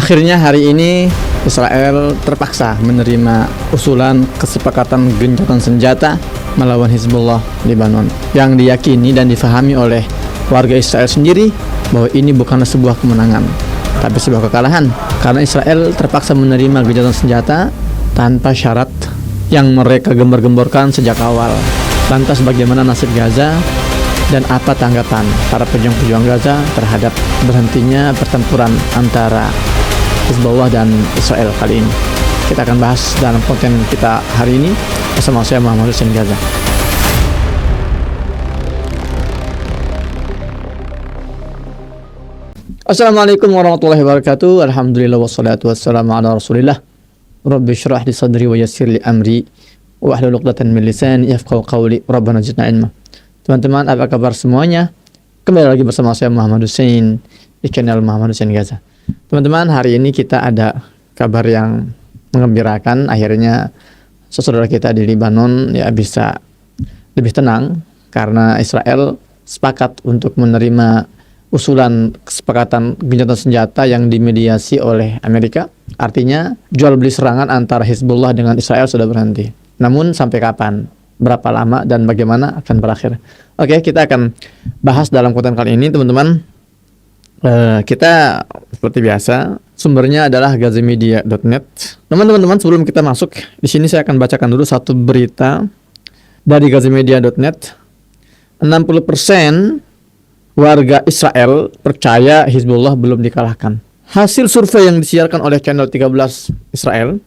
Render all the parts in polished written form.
Akhirnya hari ini Israel terpaksa menerima usulan kesepakatan gencatan senjata melawan Hizbullah Lebanon yang diyakini dan difahami oleh warga Israel sendiri bahwa ini bukanlah sebuah kemenangan tapi sebuah kekalahan, karena Israel terpaksa menerima gencatan senjata tanpa syarat yang mereka gembar-gemborkan sejak awal. Lantas bagaimana nasib Gaza dan apa tanggapan para pejuang-pejuang Gaza terhadap berhentinya pertempuran antara Hizbullah dan Israel kali ini? Kita akan bahas dalam konten kita hari ini bersama saya Muhammad Hussein Gaza. Assalamualaikum warahmatullahi wabarakatuh. Alhamdulillah wassalatu wassalamu ala rasulillah. Rabbi syrah li sadri wa yassir li amri wa hlul 'uqdatan min lisani yafqahu qawli. Rabbana zidna ilma. Teman-teman, apa kabar semuanya? Kembali lagi bersama saya Muhammad Hussein di channel Muhammad Hussein Gaza. Teman-teman, hari ini kita ada kabar yang mengembirakan. Akhirnya saudara kita di Lebanon ya bisa lebih tenang karena Israel sepakat untuk menerima usulan kesepakatan gencatan senjata yang dimediasi oleh Amerika. Artinya jual beli serangan antara Hizbullah dengan Israel sudah berhenti. Namun sampai kapan, berapa lama, dan bagaimana akan berakhir? Oke, kita akan bahas dalam konten kali ini, teman-teman. Kita seperti biasa sumbernya adalah gazamedia.net. Teman-teman, sebelum kita masuk di sini saya akan bacakan dulu satu berita dari gazamedia.net. 60% warga Israel percaya Hizbullah belum dikalahkan. Hasil survei yang disiarkan oleh channel 13 Israel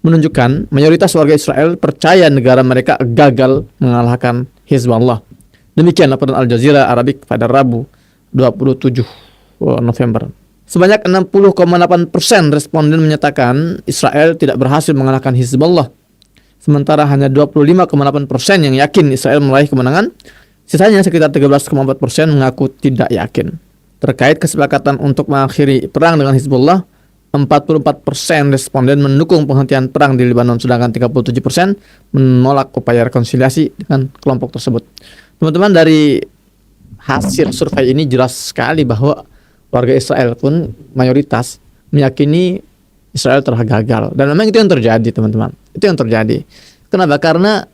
menunjukkan mayoritas warga Israel percaya negara mereka gagal mengalahkan Hizbullah. Demikian laporan Al Jazeera Arabic pada Rabu 27 November. Sebanyak 60,8% responden menyatakan Israel tidak berhasil mengalahkan Hizbullah. Sementara hanya 25,8% yang yakin Israel meraih kemenangan. Sisanya sekitar 13,4% mengaku tidak yakin. Terkait kesepakatan untuk mengakhiri perang dengan Hizbullah, 44% responden mendukung penghentian perang di Lebanon, sedangkan 37% menolak upaya rekonsiliasi dengan kelompok tersebut. Teman-teman, dari hasil survei ini jelas sekali bahwa warga Israel pun mayoritas meyakini Israel telah gagal. Dan memang itu yang terjadi, teman-teman. Itu yang terjadi. Kenapa? Karena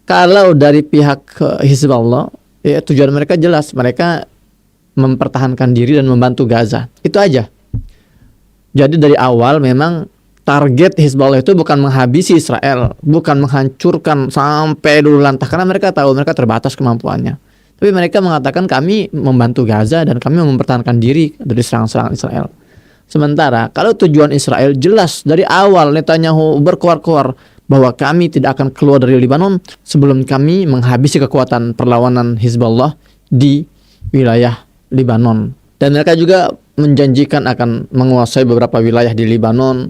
kalau dari pihak Hizbullah, ya tujuan mereka jelas, mereka mempertahankan diri dan membantu Gaza. Itu aja. Jadi dari awal memang target Hizbullah itu bukan menghabisi Israel, bukan menghancurkan sampai dulu lantah, karena mereka tahu mereka terbatas kemampuannya. Tapi mereka mengatakan kami membantu Gaza dan kami mempertahankan diri dari serangan-serangan Israel. Sementara kalau tujuan Israel jelas dari awal, Netanyahu berkoar-koar bahwa kami tidak akan keluar dari Lebanon sebelum kami menghabisi kekuatan perlawanan Hizbullah di wilayah Lebanon. Dan mereka juga menjanjikan akan menguasai beberapa wilayah di Lebanon.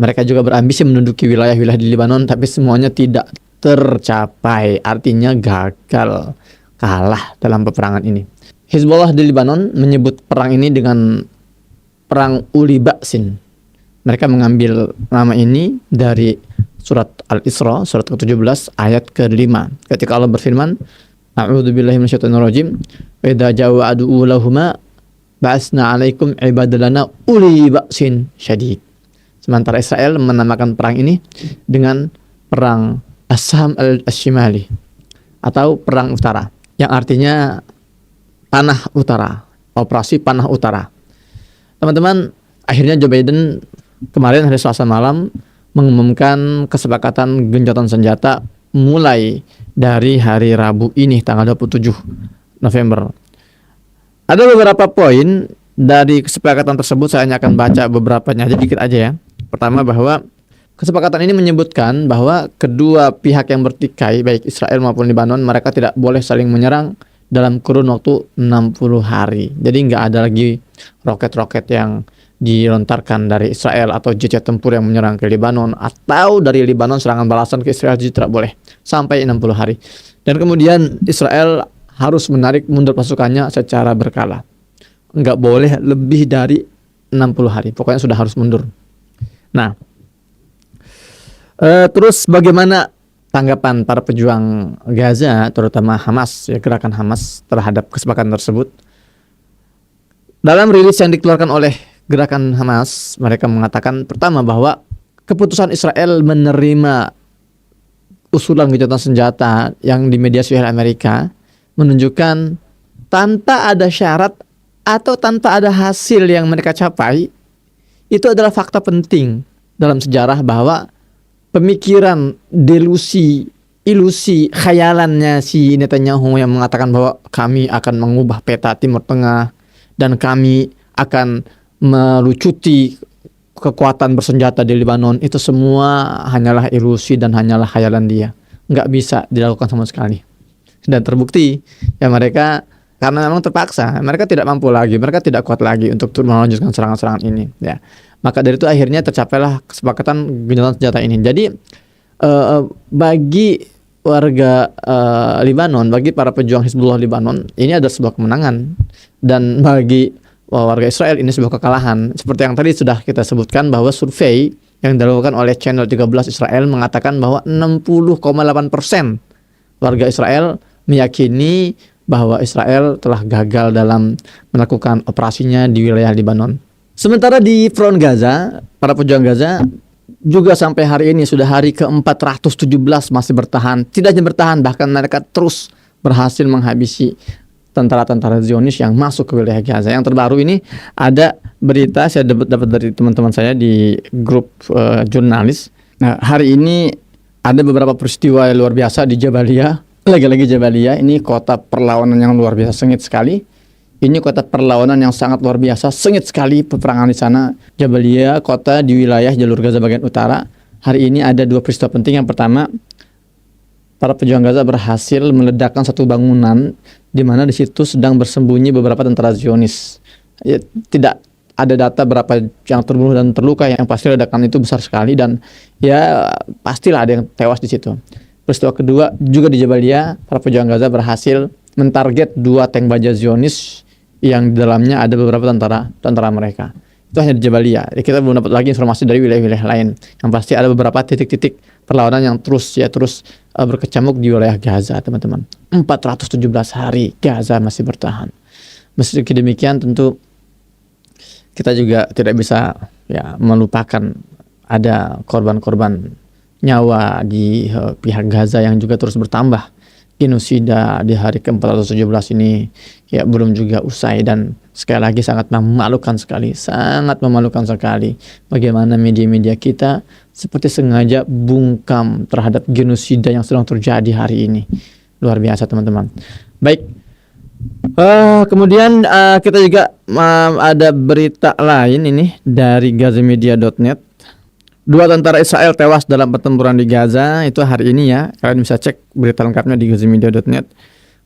Mereka juga berambisi menduduki wilayah-wilayah di Lebanon, tapi semuanya tidak tercapai. Artinya gagal, kalah dalam peperangan ini. Hizbullah di Lebanon menyebut perang ini dengan perang Uli Ba'sin. Mereka mengambil nama ini dari surat Al-Isra, surat ke-17 ayat ke-5. Ketika Allah berfirman, A'udzubillahi minasyaitonirrajim, wa idza ja'u adu'u lahuma ba'asna 'alaikum ibadalana uli ba'sin syadid. Sementara Israel menamakan perang ini dengan perang Asham al-Shimali atau perang utara, yang artinya panah utara, operasi panah utara. Teman-teman, akhirnya Joe Biden kemarin hari Selasa malam mengumumkan kesepakatan gencatan senjata mulai dari hari Rabu ini tanggal 27 November. Ada beberapa poin dari kesepakatan tersebut, saya hanya akan baca beberapanya aja, dikit aja ya. Pertama, bahwa kesepakatan ini menyebutkan bahwa kedua pihak yang bertikai, baik Israel maupun Lebanon, mereka tidak boleh saling menyerang dalam kurun waktu 60 hari. Jadi nggak ada lagi roket-roket yang dilontarkan dari Israel atau jet tempur yang menyerang ke Lebanon, atau dari Lebanon serangan balasan ke Israel, juga tidak boleh sampai 60 hari. Dan kemudian Israel harus menarik mundur pasukannya secara berkala. Nggak boleh lebih dari 60 hari. Pokoknya sudah harus mundur. Nah, terus bagaimana tanggapan para pejuang Gaza, terutama Hamas, ya, gerakan Hamas terhadap kesepakatan tersebut? Dalam rilis yang dikeluarkan oleh gerakan Hamas, mereka mengatakan pertama bahwa keputusan Israel menerima usulan gencatan senjata yang dimediasi oleh Amerika menunjukkan tanpa ada syarat atau tanpa ada hasil yang mereka capai, itu adalah fakta penting dalam sejarah bahwa pemikiran, delusi, ilusi, khayalannya si Netanyahu yang mengatakan bahwa kami akan mengubah peta Timur Tengah dan kami akan melucuti kekuatan bersenjata di Lebanon, itu semua hanyalah ilusi dan hanyalah khayalan dia. Nggak bisa dilakukan sama sekali. Dan terbukti ya mereka, karena memang terpaksa, mereka tidak mampu lagi, mereka tidak kuat lagi untuk melanjutkan serangan-serangan ini. Ya, maka dari itu akhirnya tercapailah kesepakatan gencatan senjata ini. Jadi bagi warga Lebanon, bagi para pejuang Hizbullah Lebanon, ini adalah sebuah kemenangan, dan bagi warga Israel ini sebuah kekalahan. Seperti yang tadi sudah kita sebutkan bahwa survei yang dilakukan oleh channel 13 Israel mengatakan bahwa 60,8% warga Israel meyakini bahwa Israel telah gagal dalam melakukan operasinya di wilayah Lebanon. Sementara di front Gaza, para pejuang Gaza juga sampai hari ini sudah hari ke-417 masih bertahan. Tidak hanya bertahan, bahkan mereka terus berhasil menghabisi tentara-tentara Zionis yang masuk ke wilayah Gaza. Yang terbaru ini ada berita saya dapat dari teman-teman saya di grup jurnalis. Nah, hari ini ada beberapa peristiwa yang luar biasa di Jabalia. Lagi-lagi Jabalia, ini kota perlawanan yang luar biasa, sengit sekali. Ini kota perlawanan yang sangat luar biasa, sengit sekali peperangan di sana. Jabalia, kota di wilayah jalur Gaza bagian utara. Hari ini ada dua peristiwa penting. Yang pertama, para pejuang Gaza berhasil meledakkan satu bangunan di mana di situ sedang bersembunyi beberapa tentara Zionis. Ya, tidak ada data berapa yang terbunuh dan terluka, yang pasti ledakan itu besar sekali dan ya pastilah ada yang tewas di situ. Peristiwa kedua juga di Jabalia, para pejuang Gaza berhasil mentarget 2 tank baja Zionis yang di dalamnya ada beberapa tentara mereka. Itu hanya di Jabalia. Kita belum dapat lagi informasi dari wilayah-wilayah lain. Yang pasti ada beberapa titik-titik perlawanan yang terus berkecamuk di wilayah Gaza, teman-teman. 417 hari Gaza masih bertahan. Meski demikian tentu kita juga tidak bisa melupakan ada korban-korban nyawa di pihak Gaza yang juga terus bertambah. Genosida di hari ke-417 ini belum juga usai, dan sekali lagi sangat memalukan sekali bagaimana media-media kita seperti sengaja bungkam terhadap genosida yang sedang terjadi hari ini. Luar biasa, teman-teman. Baik, kemudian kita juga ada berita lain ini dari gazamedia.net. 2 tentara Israel tewas dalam pertempuran di Gaza, itu hari ini ya. Kalian bisa cek berita lengkapnya di gazamedia.net.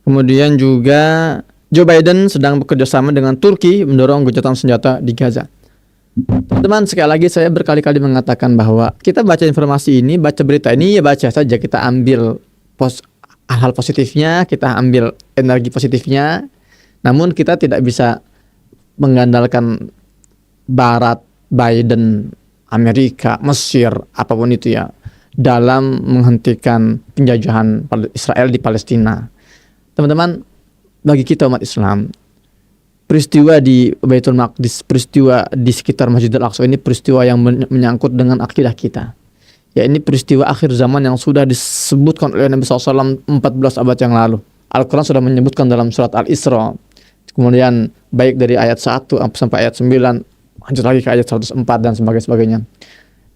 Kemudian juga Joe Biden sedang bekerja sama dengan Turki mendorong gencatan senjata di Gaza. Teman-teman, sekali lagi saya berkali-kali mengatakan bahwa kita baca informasi ini, baca berita ini, ya baca saja, kita ambil hal positifnya, kita ambil energi positifnya. Namun kita tidak bisa mengandalkan Barat, Biden, Amerika, Mesir, apapun itu ya, dalam menghentikan penjajahan Israel di Palestina. Teman-teman, bagi kita umat Islam, peristiwa di Baitul Maqdis, peristiwa di sekitar Masjidil Aqsa ini peristiwa yang menyangkut dengan akidah kita. Ya, ini peristiwa akhir zaman yang sudah disebutkan oleh Nabi SAW 14 abad yang lalu. Al-Quran sudah menyebutkan dalam surat Al-Isra. Kemudian baik dari ayat 1 sampai ayat 9, lanjut lagi ke ayat 104 dan sebagainya.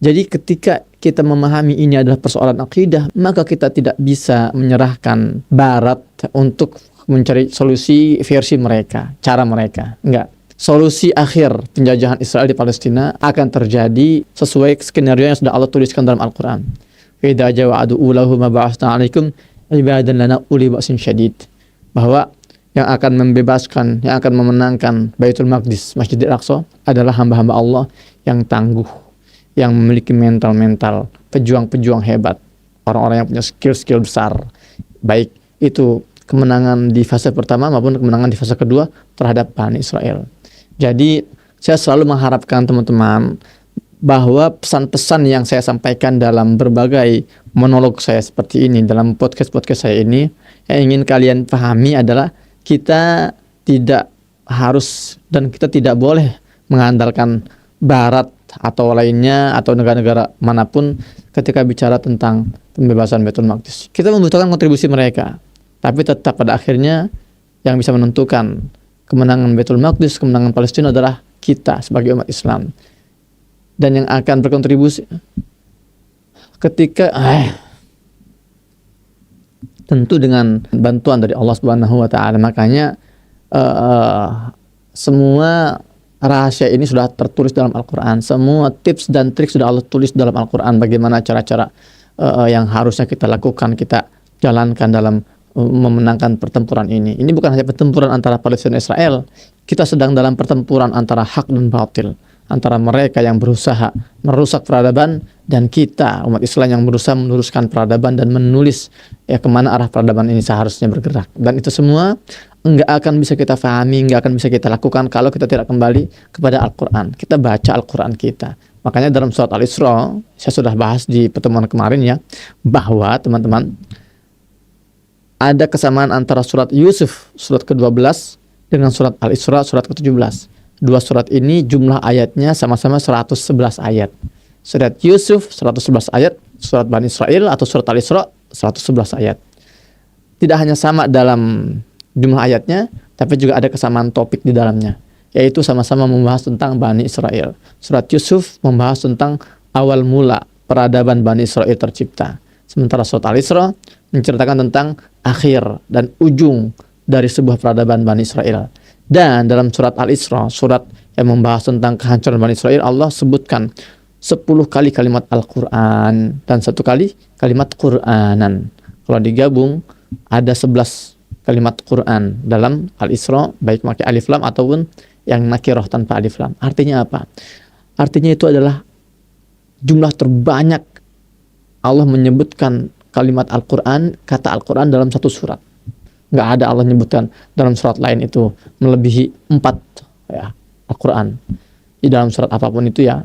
Jadi ketika kita memahami ini adalah persoalan akidah, maka kita tidak bisa menyerahkan Barat untuk mencari solusi versi mereka, cara mereka. Enggak. Solusi akhir penjajahan Israel di Palestina akan terjadi sesuai skenario yang sudah Allah tuliskan dalam Al-Quran. Idza ja'u ulahu ma ba'atsna 'alaikum ibadan lana uli ba'sin syadid. Bahwa yang akan membebaskan, yang akan memenangkan Baitul Maqdis, Masjidil Aqsa adalah hamba-hamba Allah yang tangguh, yang memiliki mental pejuang-pejuang hebat, orang-orang yang punya skill-skill besar, baik itu kemenangan di fase pertama maupun kemenangan di fase kedua terhadap Bani Israel. Jadi saya selalu mengharapkan teman-teman bahwa pesan-pesan yang saya sampaikan dalam berbagai monolog saya seperti ini, dalam podcast saya ini, yang ingin kalian pahami adalah kita tidak harus dan kita tidak boleh mengandalkan Barat atau lainnya atau negara-negara manapun ketika bicara tentang pembebasan Baitul Maqdis. Kita membutuhkan kontribusi mereka, tapi tetap pada akhirnya yang bisa menentukan kemenangan Baitul Maqdis, kemenangan Palestina adalah kita sebagai umat Islam. Dan yang akan berkontribusi ketika tentu dengan bantuan dari Allah Subhanahu wa taala. Makanya semua rahasia ini sudah tertulis dalam Al-Quran. Semua tips dan trik sudah Allah tulis dalam Al-Quran. Bagaimana cara-cara yang harusnya kita lakukan, kita jalankan dalam memenangkan pertempuran ini. Ini bukan hanya pertempuran antara Palestina dan Israel. Kita sedang dalam pertempuran antara hak dan batil, antara mereka yang berusaha merusak peradaban dan kita umat Islam yang berusaha meluruskan peradaban dan menulis kemana arah peradaban ini seharusnya bergerak. Dan itu semua nggak akan bisa kita pahami, nggak akan bisa kita lakukan kalau kita tidak kembali kepada Al-Quran. Kita baca Al-Quran kita. Makanya dalam surat Al-Isra, saya sudah bahas di pertemuan kemarin ya, bahwa teman-teman ada kesamaan antara surat Yusuf, surat ke-12 dengan surat Al-Isra, surat ke-17. Dua surat ini jumlah ayatnya sama-sama 111 ayat. Surat Yusuf 111 ayat, surat Bani Israel atau surat Al-Isra 111 ayat. Tidak hanya sama dalam jumlah ayatnya, tapi juga ada kesamaan topik di dalamnya, yaitu sama-sama membahas tentang Bani Israel. Surat Yusuf membahas tentang awal mula peradaban Bani Israel tercipta. Sementara surat Al-Isra menceritakan tentang akhir dan ujung dari sebuah peradaban Bani Israel. Dan dalam surat Al-Isra, surat yang membahas tentang kehancuran Bani Israel, Allah sebutkan 10 kali kalimat Al-Quran dan 1 kali kalimat Quranan. Kalau digabung ada 11 kalimat Quran dalam Al-Isra, baik pakai alif lam ataupun yang nakirah tanpa alif lam. Artinya apa? Artinya itu adalah jumlah terbanyak Allah menyebutkan kalimat Al-Quran, kata Al-Quran dalam satu surat. Nggak ada Allah menyebutkan dalam surat lain itu melebihi 4 ya, Al-Quran. Di dalam surat apapun itu ya,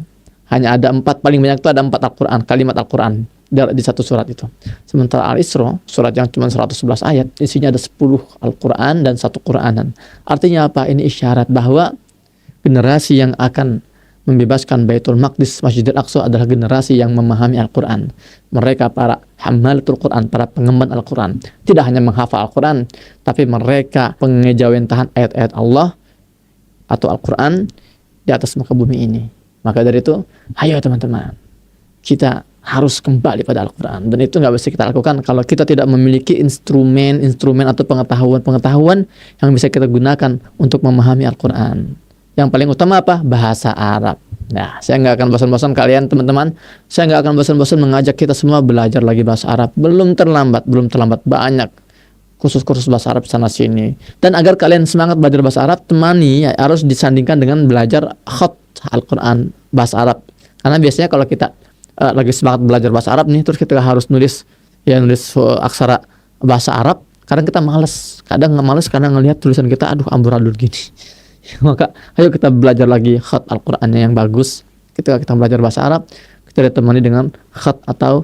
hanya ada 4, paling banyak itu ada 4 Al-Quran, kalimat Al-Quran di satu surat itu. Sementara Al-Isra, surat yang cuma 111 ayat, isinya ada 10 Al-Quran dan 1 Quranan. Artinya apa? Ini isyarat bahwa generasi yang akan membebaskan Baitul Maqdis, Masjidil Aqsa adalah generasi yang memahami Al-Quran. Mereka para hamalatul Quran, para pengemban Al-Quran. Tidak hanya menghafal Al-Quran, tapi mereka pengejawentahan ayat-ayat Allah atau Al-Quran di atas muka bumi ini. Maka dari itu, ayo teman-teman, kita harus kembali pada Al-Quran. Dan itu nggak bisa kita lakukan kalau kita tidak memiliki instrumen atau pengetahuan yang bisa kita gunakan untuk memahami Al-Quran. Yang paling utama apa? Bahasa Arab. Nah, saya nggak akan bosan-bosan kalian teman-teman. Saya nggak akan bosan-bosan mengajak kita semua belajar lagi bahasa Arab. Belum terlambat banyak kursus-kursus bahasa Arab sana sini. Dan agar kalian semangat belajar bahasa Arab, temani ya, harus disandingkan dengan belajar khat Al-Quran bahasa Arab. Karena biasanya kalau kita lagi semangat belajar bahasa Arab nih, terus kita harus nulis aksara bahasa Arab, kadang kita males, kadang ngelihat tulisan kita aduh amburadul gini. Maka ayo kita belajar lagi khat Al-Qur'annya yang bagus. Ketika kita belajar bahasa Arab, kita ditemani dengan khat atau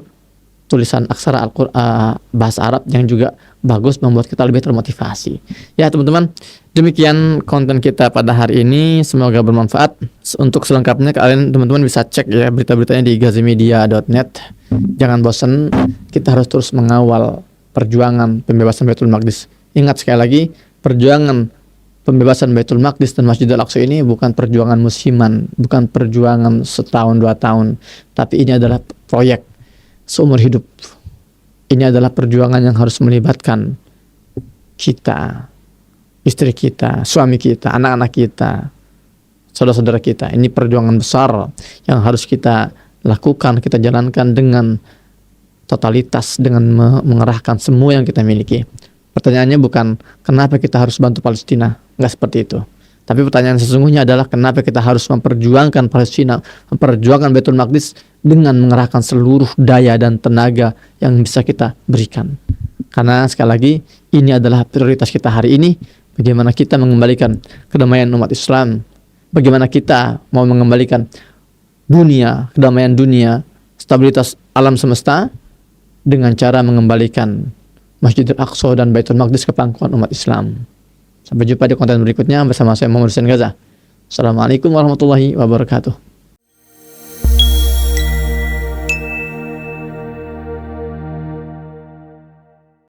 tulisan aksara Al-Qur'an bahasa Arab yang juga bagus, membuat kita lebih termotivasi. Ya teman-teman, demikian konten kita pada hari ini, semoga bermanfaat. Untuk selengkapnya kalian teman-teman bisa cek ya berita-beritanya di gazimedia.net. Jangan bosan, kita harus terus mengawal perjuangan pembebasan Baitul Maqdis. Ingat sekali lagi, perjuangan pembebasan Baitul Maqdis dan Masjidil Aqsa ini bukan perjuangan musiman, bukan perjuangan setahun 2 tahun, tapi ini adalah proyek seumur hidup. Ini adalah perjuangan yang harus melibatkan kita, istri kita, suami kita, anak-anak kita, saudara-saudara kita. Ini perjuangan besar yang harus kita lakukan, kita jalankan dengan totalitas, dengan mengerahkan semua yang kita miliki. Pertanyaannya bukan kenapa kita harus bantu Palestina, nggak seperti itu. Tapi pertanyaan sesungguhnya adalah kenapa kita harus memperjuangkan Palestina, memperjuangkan Baitul Maqdis dengan mengerahkan seluruh daya dan tenaga yang bisa kita berikan. Karena sekali lagi, ini adalah prioritas kita hari ini. Bagaimana kita mengembalikan kedamaian umat Islam, bagaimana kita mau mengembalikan dunia, kedamaian dunia, stabilitas alam semesta dengan cara mengembalikan Masjidil Aqsa dan Baitul Maqdis ke pangkuan umat Islam. Sampai jumpa di konten berikutnya bersama saya Muhammad Hussein Gaza. Assalamualaikum warahmatullahi wabarakatuh.